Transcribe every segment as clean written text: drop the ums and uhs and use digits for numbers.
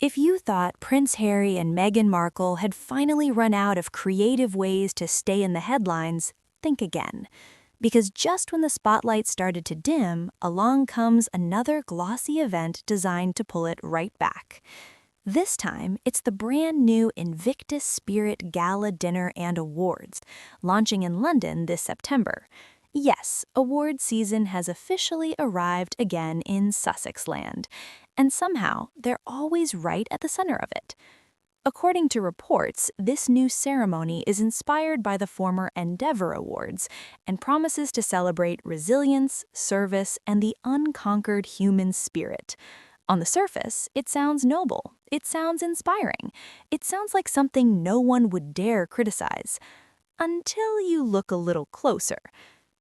If you thought Prince Harry and Meghan Markle had finally run out of creative ways to stay in the headlines, think again. Because just when the spotlight started to dim, along comes another glossy event designed to pull it right back. This time, it's the brand new Invictus Spirit Gala Dinner and Awards, launching in London this September. Yes, award season has officially arrived again in Sussex land, and somehow they're always right at the center of it. According to reports, this new ceremony is inspired by the former Endeavour Awards and promises to celebrate resilience, service, and the unconquered human spirit. On the surface, it sounds noble. It sounds inspiring. It sounds like something no one would dare criticize. Until you look a little closer.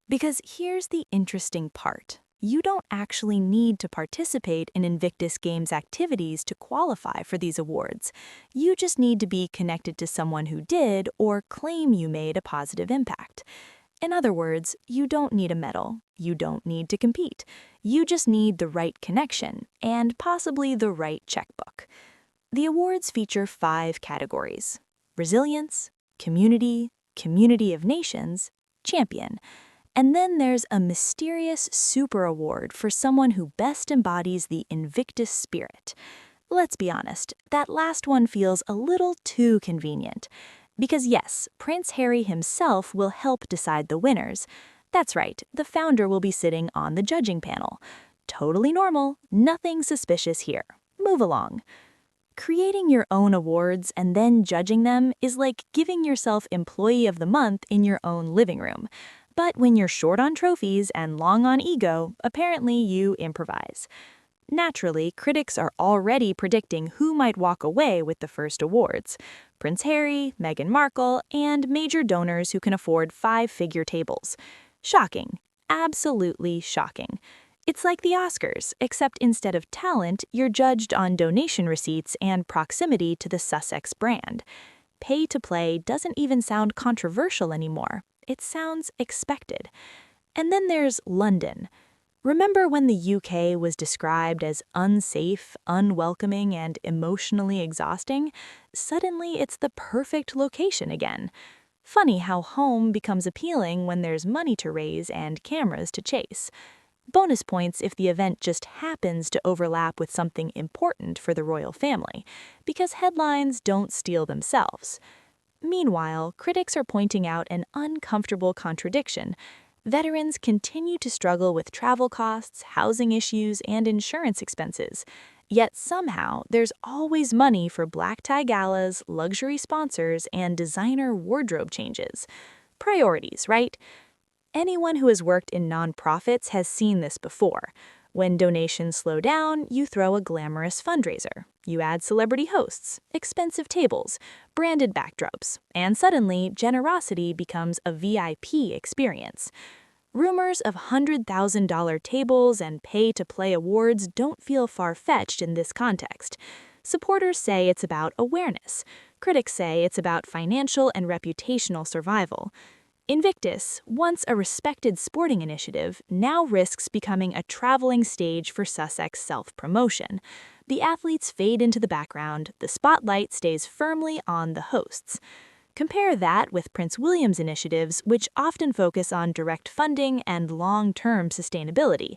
Because here's the interesting part. You don't actually need to participate in Invictus Games activities to qualify for these awards. You just need to be connected to someone who did or claim you made a positive impact. In other words, you don't need a medal. You don't need to compete. You just need the right connection and possibly the right checkbook. The awards feature 5 categories: resilience, community, community of nations, champion. And then there's a mysterious super award for someone who best embodies the Invictus spirit. Let's be honest, that last one feels a little too convenient. Because yes, Prince Harry himself will help decide the winners. That's right, the founder will be sitting on the judging panel. Totally normal, nothing suspicious here. Move along. Creating your own awards and then judging them is like giving yourself Employee of the Month in your own living room. But when you're short on trophies and long on ego, apparently you improvise. Naturally, critics are already predicting who might walk away with the first awards: Prince Harry, Meghan Markle, and major donors who can afford 5-figure tables. Shocking. Absolutely shocking. It's like the Oscars, except instead of talent, you're judged on donation receipts and proximity to the Sussex brand. Pay to play doesn't even sound controversial anymore. It sounds expected. And then there's London. Remember when the UK was described as unsafe, unwelcoming, and emotionally exhausting? Suddenly, it's the perfect location again. Funny how home becomes appealing when there's money to raise and cameras to chase. Bonus points if the event just happens to overlap with something important for the royal family, because headlines don't steal themselves. Meanwhile, critics are pointing out an uncomfortable contradiction. Veterans continue to struggle with travel costs, housing issues, and insurance expenses. Yet somehow, there's always money for black tie galas, luxury sponsors, and designer wardrobe changes. Priorities, right? Anyone who has worked in nonprofits has seen this before. When donations slow down, you throw a glamorous fundraiser. You add celebrity hosts, expensive tables, branded backdrops, and suddenly generosity becomes a VIP experience. Rumors of $100,000 tables and pay-to-play awards don't feel far-fetched in this context. Supporters say it's about awareness. Critics say it's about financial and reputational survival. Invictus, once a respected sporting initiative, now risks becoming a traveling stage for Sussex self-promotion. The athletes fade into the background, the spotlight stays firmly on the hosts. Compare that with Prince William's initiatives, which often focus on direct funding and long-term sustainability.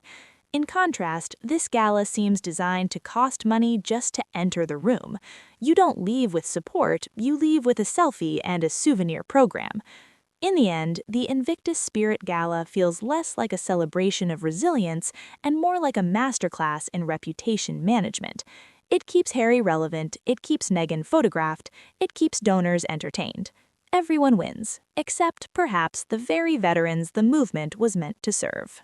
In contrast, this gala seems designed to cost money just to enter the room. You don't leave with support, you leave with a selfie and a souvenir program. In the end, the Invictus Spirit Gala feels less like a celebration of resilience and more like a masterclass in reputation management. It keeps Harry relevant, it keeps Meghan photographed, it keeps donors entertained. Everyone wins, except perhaps the very veterans the movement was meant to serve.